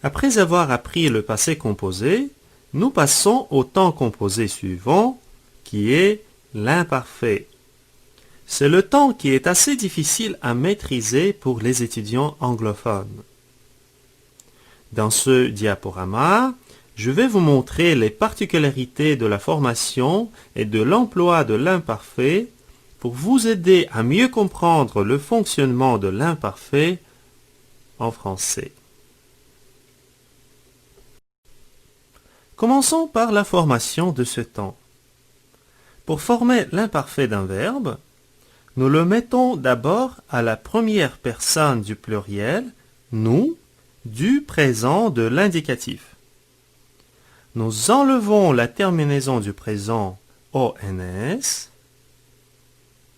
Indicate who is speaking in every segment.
Speaker 1: Après avoir appris le passé composé, nous passons au temps composé suivant, qui est l'imparfait. C'est le temps qui est assez difficile à maîtriser pour les étudiants anglophones. Dans ce diaporama, je vais vous montrer les particularités de la formation et de l'emploi de l'imparfait pour vous aider à mieux comprendre le fonctionnement de l'imparfait en français. Commençons par la formation de ce temps. Pour former l'imparfait d'un verbe, nous le mettons d'abord à la première personne du pluriel, nous, du présent de l'indicatif. Nous enlevons la terminaison du présent ONS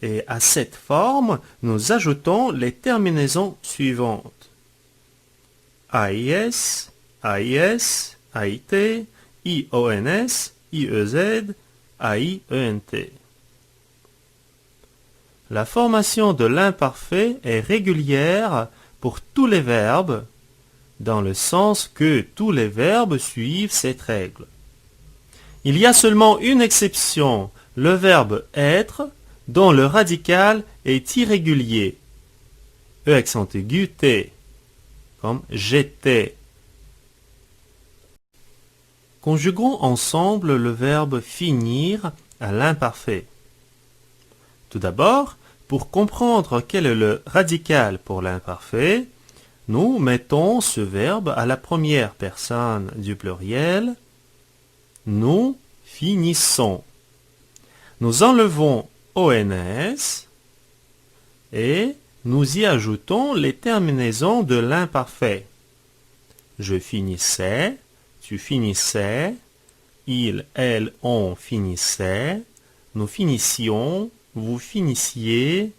Speaker 1: et à cette forme, nous ajoutons les terminaisons suivantes. AIS, AIS, AIT, IONS, IEZ, AIENT. La formation de l'imparfait est régulière pour tous les verbes, dans le sens que tous les verbes suivent cette règle. Il y a seulement une exception, le verbe être, dont le radical est irrégulier. E accent aigu, T, comme j'étais. Conjuguons ensemble le verbe finir à l'imparfait. Tout d'abord, pour comprendre quel est le radical pour l'imparfait, nous mettons ce verbe à la première personne du pluriel. Nous finissons. Nous enlevons ONS et nous y ajoutons les terminaisons de l'imparfait. Je finissais, tu finissais, il, elle, on finissait, nous finissions, vous finissiez,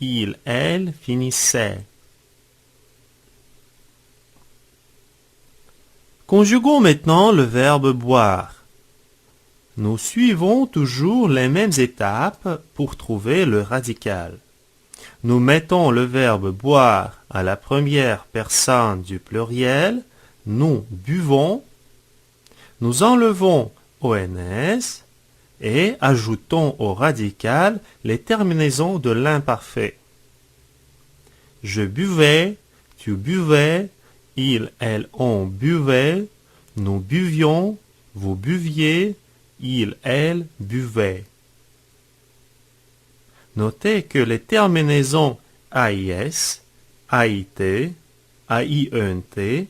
Speaker 1: il, elle finissait. Conjuguons maintenant le verbe boire. Nous suivons toujours les mêmes étapes pour trouver le radical. Nous mettons le verbe boire à la première personne du pluriel, nous buvons, nous enlevons ONS et ajoutons au radical les terminaisons de l'imparfait. Je buvais, tu buvais, il, elle, on buvait, nous buvions, vous buviez, il, elle buvait. Notez que les terminaisons AIS, AIT, AIENT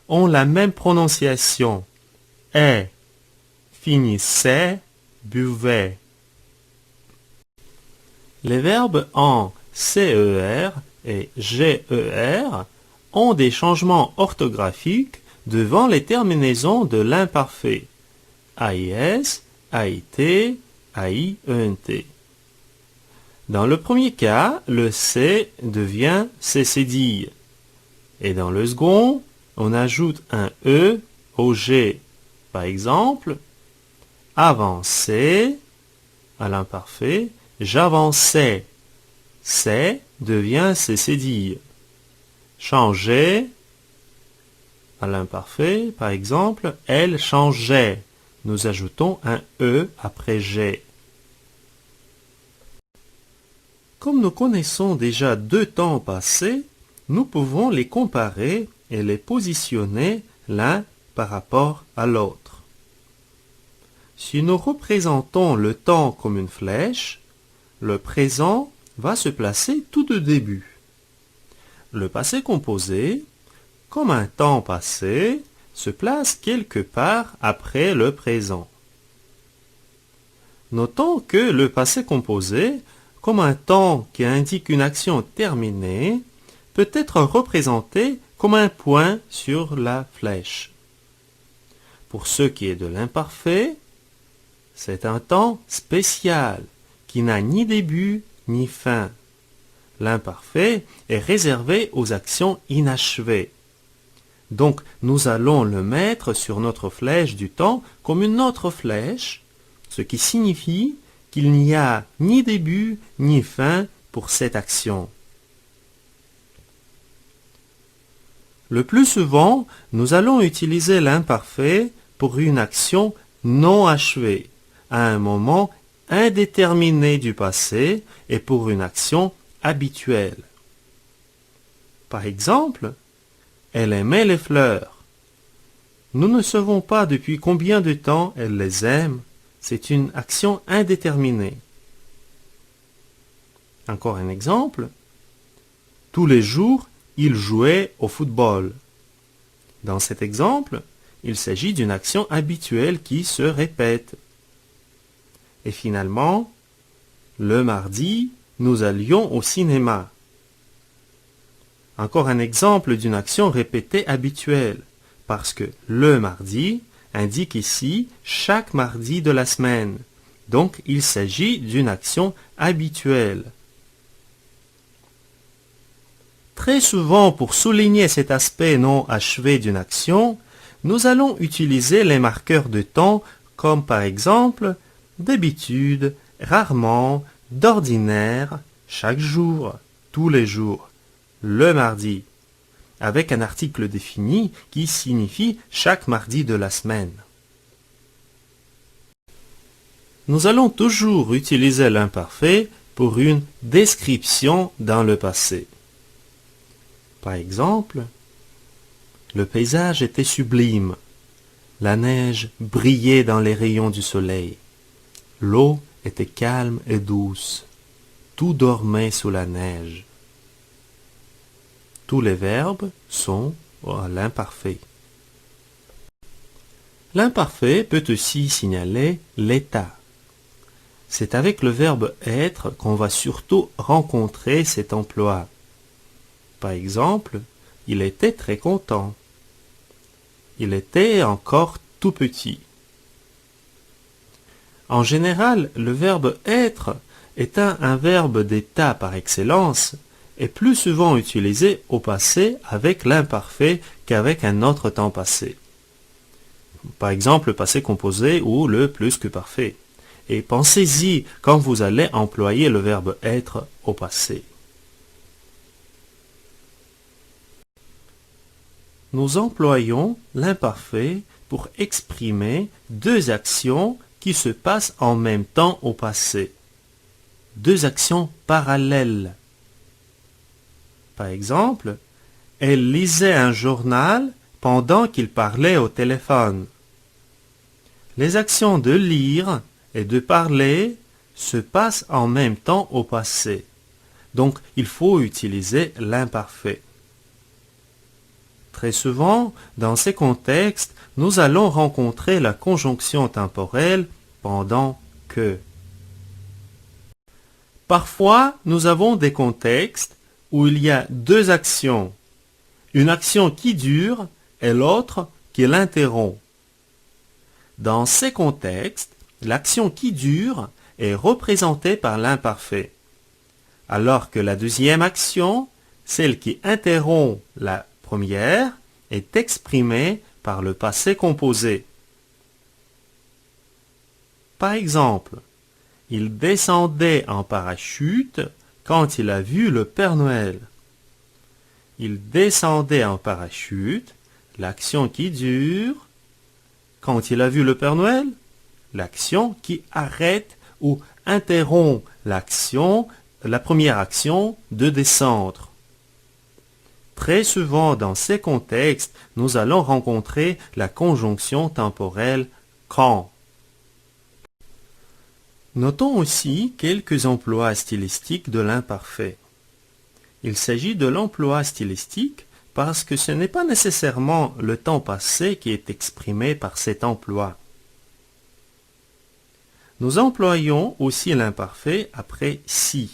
Speaker 1: ont la même prononciation. Est, finissait, buvait. Les verbes en CER et GER ont des changements orthographiques devant les terminaisons de l'imparfait. AIS, AIT, AIENT. Dans le premier cas, le C devient cécédille. Et dans le second, on ajoute un E au G. Par exemple, avancer, à l'imparfait, j'avançais. C'est devient cécédille. Changer, à l'imparfait, par exemple, elle changeait. Nous ajoutons un E après G. Comme nous connaissons déjà deux temps passés, nous pouvons les comparer et les positionner l'un par rapport à l'autre. Si nous représentons le temps comme une flèche, le présent va se placer tout au début. Le passé composé, comme un temps passé, se place quelque part après le présent. Notons que le passé composé, comme un temps qui indique une action terminée, peut être représenté comme un point sur la flèche. Pour ce qui est de l'imparfait, c'est un temps spécial qui n'a ni début ni fin. L'imparfait est réservé aux actions inachevées. Donc, nous allons le mettre sur notre flèche du temps comme une autre flèche, ce qui signifie qu'il n'y a ni début ni fin pour cette action. Le plus souvent, nous allons utiliser l'imparfait pour une action non achevée, à un moment indéterminé du passé et pour une action habituelle. Par exemple, elle aimait les fleurs. Nous ne savons pas depuis combien de temps elle les aime. C'est une action indéterminée. Encore un exemple. Tous les jours, il jouait au football. Dans cet exemple, il s'agit d'une action habituelle qui se répète. Et finalement, le mardi, nous allions au cinéma. Encore un exemple d'une action répétée habituelle, parce que le mardi indique ici chaque mardi de la semaine. Donc, il s'agit d'une action habituelle. Très souvent, pour souligner cet aspect non achevé d'une action, nous allons utiliser les marqueurs de temps comme par exemple d'habitude, rarement, d'ordinaire, chaque jour, tous les jours, le mardi, avec un article défini qui signifie chaque mardi de la semaine. Nous allons toujours utiliser l'imparfait pour une description dans le passé. Par exemple, le paysage était sublime. La neige brillait dans les rayons du soleil. L'eau était calme et douce. Tout dormait sous la neige. Tous les verbes sont à l'imparfait. L'imparfait peut aussi signaler l'état. C'est avec le verbe être qu'on va surtout rencontrer cet emploi. Par exemple, il était très content. Il était encore tout petit. En général, le verbe être étant un verbe d'état par excellence, est plus souvent utilisé au passé avec l'imparfait qu'avec un autre temps passé. Par exemple, le passé composé ou le plus que parfait. Et pensez-y quand vous allez employer le verbe être au passé. Nous employons l'imparfait pour exprimer deux actions qui se passent en même temps au passé. Deux actions parallèles. Par exemple, elle lisait un journal pendant qu'il parlait au téléphone. Les actions de lire et de parler se passent en même temps au passé. Donc, il faut utiliser l'imparfait. Très souvent, dans ces contextes, nous allons rencontrer la conjonction temporelle pendant que. Parfois, nous avons des contextes où il y a deux actions. Une action qui dure et l'autre qui l'interrompt. Dans ces contextes, l'action qui dure est représentée par l'imparfait, alors que la deuxième action, celle qui interrompt la première, est exprimée par le passé composé. Par exemple, il descendait en parachute quand il a vu le Père Noël. Il descendait en parachute, l'action qui dure. Quand il a vu le Père Noël, l'action qui arrête ou interrompt l'action, la première action de descendre. Très souvent dans ces contextes, nous allons rencontrer la conjonction temporelle quand. Notons aussi quelques emplois stylistiques de l'imparfait. Il s'agit de l'emploi stylistique parce que ce n'est pas nécessairement le temps passé qui est exprimé par cet emploi. Nous employons aussi l'imparfait après si,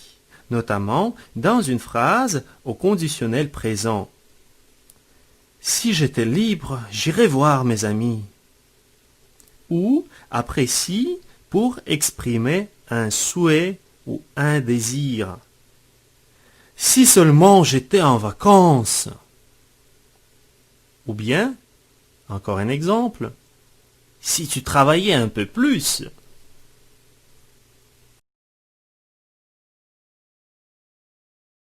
Speaker 1: notamment dans une phrase au conditionnel présent. Si j'étais libre, j'irais voir mes amis. Ou après si pour exprimer un souhait ou un désir. Si seulement j'étais en vacances. Ou bien, encore un exemple, si tu travaillais un peu plus.